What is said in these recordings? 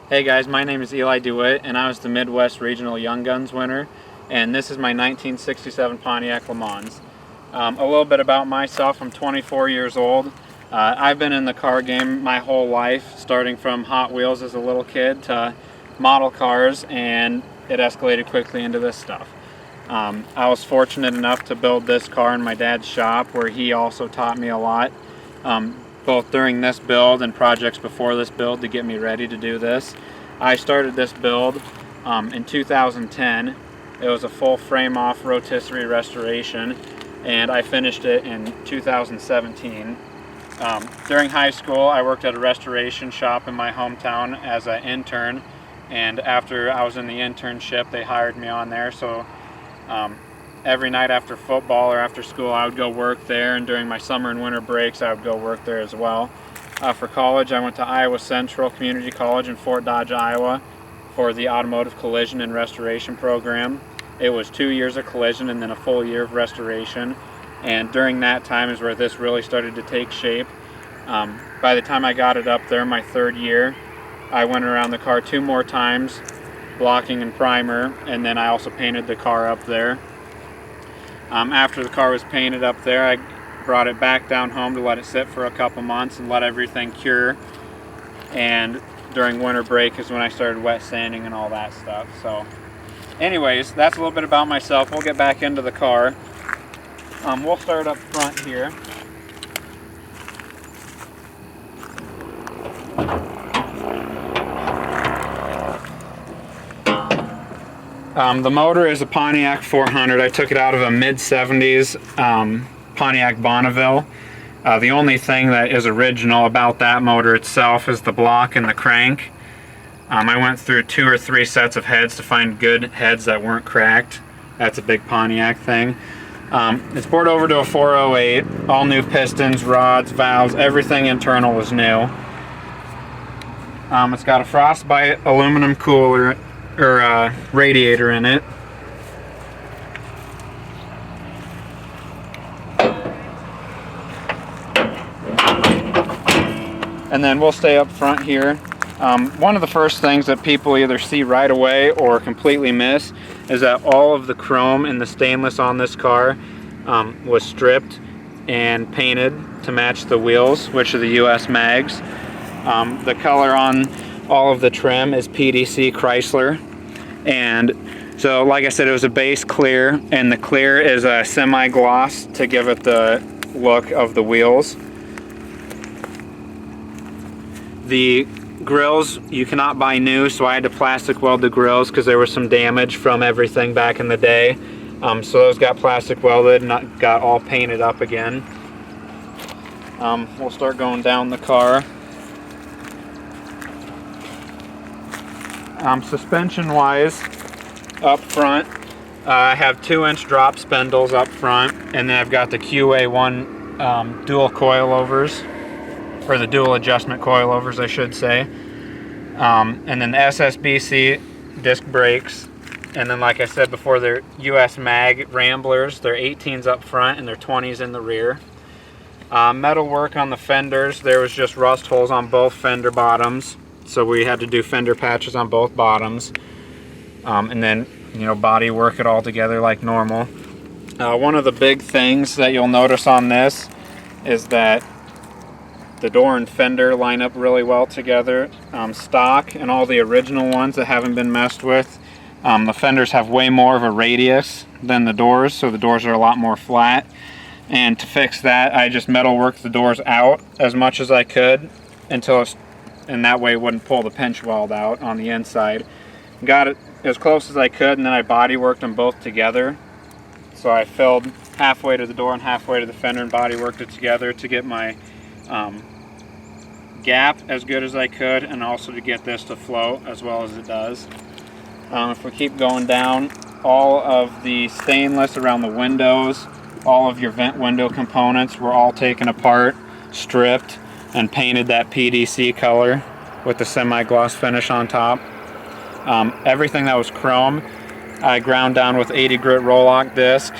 Hey guys, my name is Eli DeWitt and I was the Midwest Regional Young Guns winner, and this is my 1967 Pontiac LeMans. A little bit about myself: I'm 24 years old. I've been in the car game my whole life, starting from Hot Wheels as a little kid to model cars, and it escalated quickly into this stuff. I was fortunate enough to build this car in my dad's shop, where he also taught me a lot, both during this build and projects before this build to get me ready to do this. I started this build in 2010. It was a full frame off rotisserie restoration, and I finished it in 2017. During high school, I worked at a restoration shop in my hometown as an intern, and after I was in the internship, they hired me on there. So every night after football or after school, I would go work there, and during my summer and winter breaks, I would go work there as well. For college, I went to Iowa Central Community College in Fort Dodge, Iowa for the Automotive Collision and Restoration program. It was 2 years of collision and then a full year of restoration, and during that time is where this really started to take shape. By the time I got it up there, my third year, I went around the car 2 more times, blocking and primer, and then I also painted the car up there. After the car was painted up there, I brought it back down home to let it sit for a couple months and let everything cure, and during winter break is when I started wet sanding and all that stuff. So anyways, that's a little bit about myself. We'll get back into the car. We'll start up front here. The motor is a Pontiac 400. I took it out of a mid-70s Pontiac Bonneville. The only thing that is original about that motor itself is the block and the crank. I went through 2 or 3 sets of heads to find good heads that weren't cracked. That's a big Pontiac thing. It's poured over to a 408. All new pistons, rods, valves, everything internal was new. It's got a frostbite aluminum cooler or radiator in it. And then we'll stay up front here. One of the first things that people either see right away or completely miss is that all of the chrome and the stainless on this car was stripped and painted to match the wheels, which are the US mags. The color on all of the trim is PDC Chrysler, and so like I said, it was a base clear, and the clear is a semi-gloss to give it the look of the wheels. The grills you cannot buy new, so I had to plastic weld the grills because there was some damage from everything back in the day. So those got plastic welded and got all painted up again. We'll start going down the car. Suspension wise, up front, I have 2-inch drop spindles up front, and then I've got the QA1 dual coil-overs, or the dual adjustment coil-overs I should say, and then the SSBC disc brakes, and then like I said before, they're US mag ramblers. They're 18s up front and they're 20s in the rear. Metal work on the fenders, there was just rust holes on both fender bottoms, so we had to do fender patches on both bottoms, and then body work it all together like normal. One of the big things that you'll notice on this is that the door and fender line up really well together. Stock and all the original ones that haven't been messed with, the fenders have way more of a radius than the doors, so the doors are a lot more flat. And to fix that, I just metal worked the doors out as much as I could and that way it wouldn't pull the pinch weld out on the inside. Got it as close as I could, and then I body worked them both together. So I filled halfway to the door and halfway to the fender and body worked it together to get my gap as good as I could, and also to get this to float as well as it does. If we keep going down, all of the stainless around the windows, all of your vent window components were all taken apart, stripped, and painted that PDC color with the semi-gloss finish on top. Everything that was chrome, I ground down with 80 grit roll-lock disc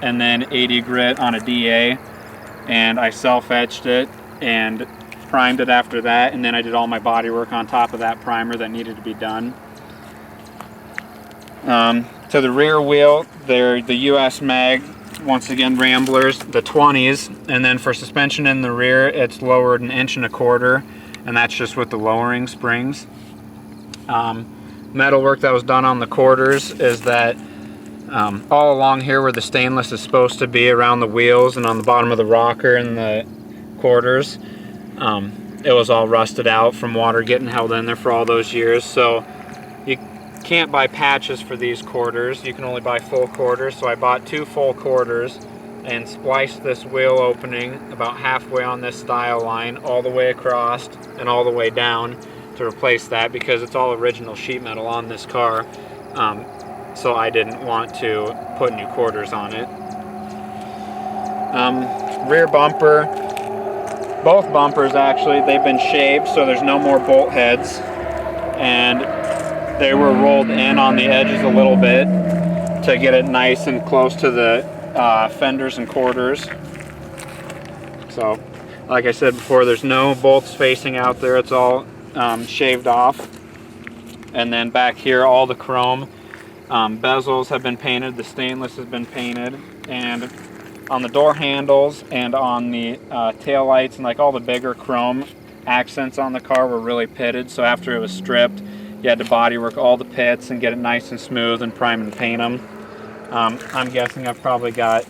and then 80 grit on a DA, and I self-etched it and primed it after that, and then I did all my body work on top of that primer that needed to be done. To the rear wheel, they're the US mag, once again Ramblers, the 20s, and then for suspension in the rear, it's lowered 1.25 inches, and that's just with the lowering springs. Metal work that was done on the quarters is that all along here where the stainless is supposed to be around the wheels and on the bottom of the rocker and the quarters, it was all rusted out from water getting held in there for all those years. So you can't buy patches for these quarters, you can only buy full quarters. So I bought 2 full quarters and spliced this wheel opening about halfway on this style line all the way across and all the way down to replace that, because it's all original sheet metal on this car. So I didn't want to put new quarters on it. Rear bumper, both bumpers actually, they've been shaved so there's no more bolt heads, and they were rolled in on the edges a little bit to get it nice and close to the fenders and quarters. So like I said before, there's no bolts facing out there, it's all shaved off. And then back here, all the chrome bezels have been painted, the stainless has been painted, and on the door handles and on the tail lights and like all the bigger chrome accents on the car were really pitted, so after it was stripped you had to body work all the pits and get it nice and smooth and prime and paint them. I'm guessing I've probably got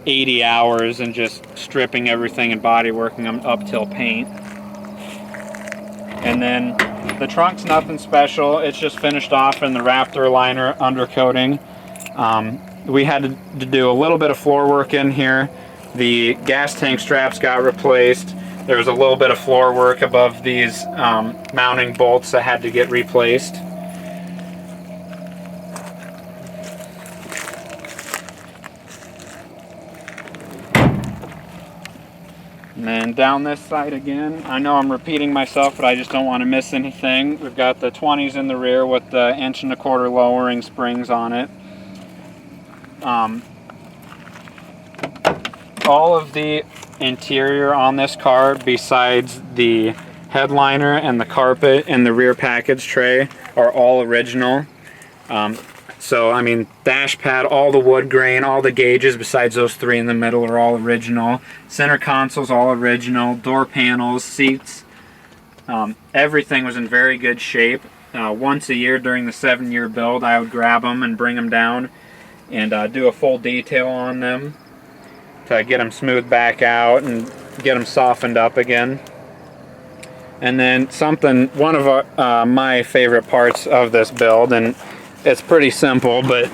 80 hours in just stripping everything and body working them up till paint. And then the trunk's nothing special, it's just finished off in the Raptor liner undercoating. We had to do a little bit of floor work in here. The gas tank straps got replaced. There was a little bit of floor work above these mounting bolts that had to get replaced. And then down this side again, I know I'm repeating myself, but I just don't want to miss anything. We've got the 20s in the rear with the 1.25 inch lowering springs on it. All of the interior on this car, besides the headliner and the carpet and the rear package tray, are all original. So I mean, dash pad, all the wood grain, all the gauges besides those 3 in the middle are all original. Center console's all original. Door panels, seats, everything was in very good shape. Once a year during the 7-year build, I would grab them and bring them down and do a full detail on them to get them smoothed back out and get them softened up again. And then one of my favorite parts of this build, and it's pretty simple, but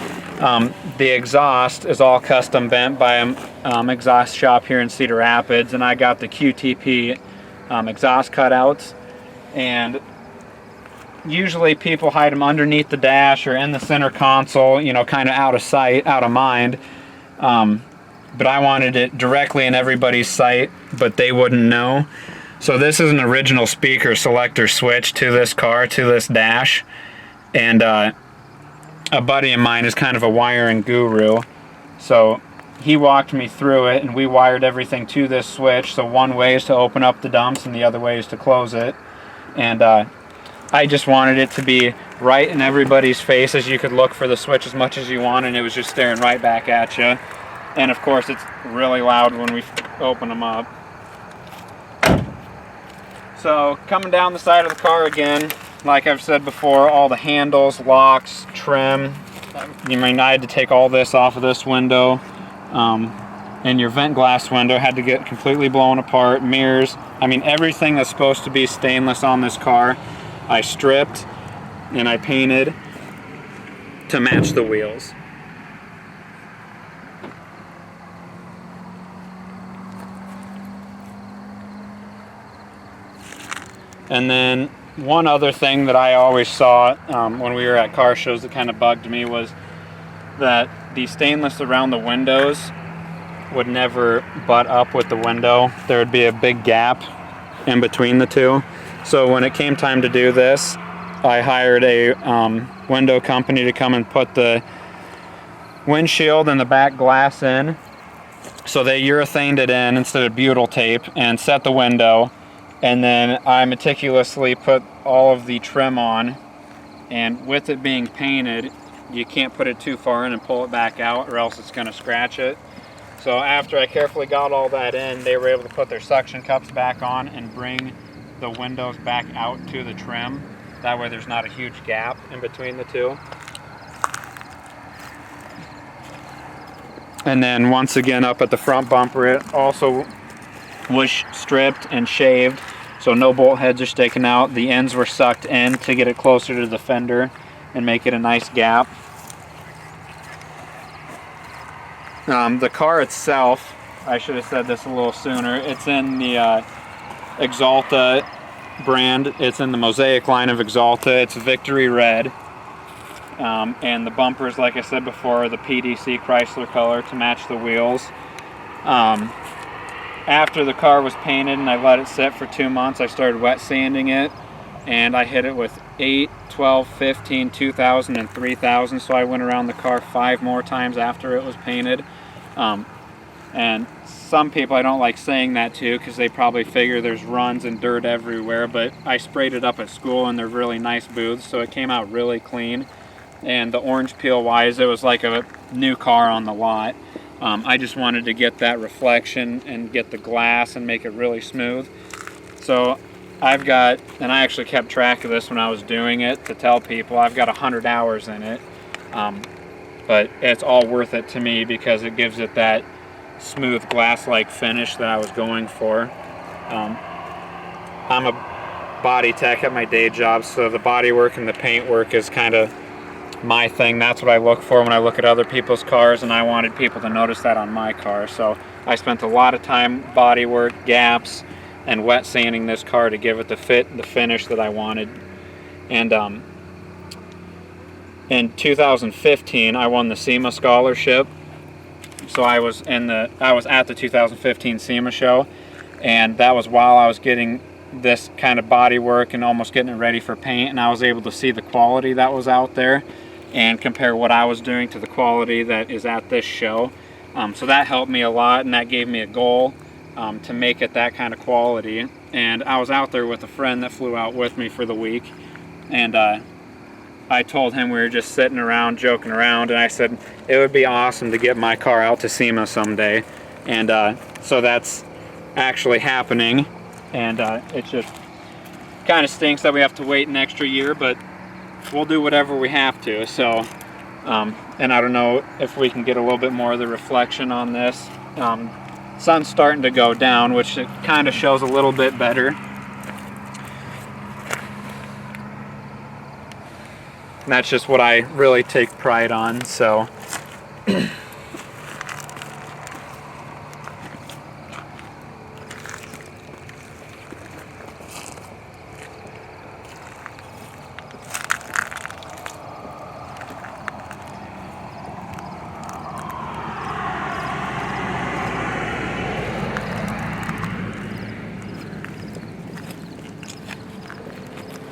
the exhaust is all custom bent by an exhaust shop here in Cedar Rapids, and I got the QTP exhaust cutouts, and usually people hide them underneath the dash or in the center console, you know, kind of out of sight, out of mind. But I wanted it directly in everybody's sight, but they wouldn't know. So this is an original speaker selector switch to this car, to this dash, and a buddy of mine is kind of a wiring guru, so he walked me through it and we wired everything to this switch. So one way is to open up the dumps and the other way is to close it, and I just wanted it to be right in everybody's face, as you could look for the switch as much as you want and it was just staring right back at you. And of course it's really loud when we open them up. So coming down the side of the car again, like I've said before, all the handles, locks, trim, I had to take all this off of this window, and your vent glass window had to get completely blown apart, mirrors, I mean everything that's supposed to be stainless on this car I stripped and I painted to match the wheels. And then one other thing that I always saw when we were at car shows that kind of bugged me was that the stainless around the windows would never butt up with the window. There would be a big gap in between the two. So when it came time to do this, I hired a window company to come and put the windshield and the back glass in. So they urethaned it in instead of butyl tape and set the window. And then I meticulously put all of the trim on, and with it being painted, you can't put it too far in and pull it back out, or else it's going to scratch it. So after I carefully got all that in, they were able to put their suction cups back on and bring the windows back out to the trim. That way there's not a huge gap in between the two. And then once again up at the front bumper, it also was stripped and shaved, so no bolt heads are sticking out. The ends were sucked in to get it closer to the fender and make it a nice gap. The car itself, I should have said this a little sooner, it's in the Axalta brand. It's in the Mosaic line of Axalta. It's Victory Red. And the bumpers, like I said before, are the PDC Chrysler color to match the wheels. After the car was painted and I let it sit for 2 months, I started wet sanding it, and I hit it with 8, 12, 15, 2000, and 3000. So I went around the car 5 more times after it was painted. And some people I don't like saying that to, because they probably figure there's runs and dirt everywhere, but I sprayed it up at school and they're really nice booths, so it came out really clean. And the orange peel wise, it was like a new car on the lot. I just wanted to get that reflection and get the glass and make it really smooth. So I've got, and I actually kept track of this when I was doing it to tell people, I've got 100 hours in it. But it's all worth it to me because it gives it that smooth glass-like finish that I was going for. I'm a body tech at my day job, so the body work and the paint work is kind of my thing. That's what I look for when I look at other people's cars, and I wanted people to notice that on my car. So I spent a lot of time body work, gaps, and wet sanding this car to give it the fit, the finish that I wanted. And in 2015, I won the SEMA scholarship. So I was at the 2015 SEMA show, and that was while I was getting this kind of body work and almost getting it ready for paint, and I was able to see the quality that was out there and compare what I was doing to the quality that is at this show. So that helped me a lot, and that gave me a goal to make it that kind of quality. And I was out there with a friend that flew out with me for the week, and I told him we were just sitting around joking around, and I said it would be awesome to get my car out to SEMA someday. And so that's actually happening, and it just kind of stinks that we have to wait an extra year, but we'll do whatever we have to. So and I don't know if we can get a little bit more of the reflection on this. Sun's starting to go down, which it kind of shows a little bit better. And that's just what I really take pride on. So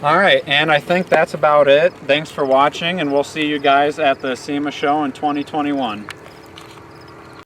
Alright, and I think that's about it. Thanks for watching, and we'll see you guys at the SEMA show in 2021.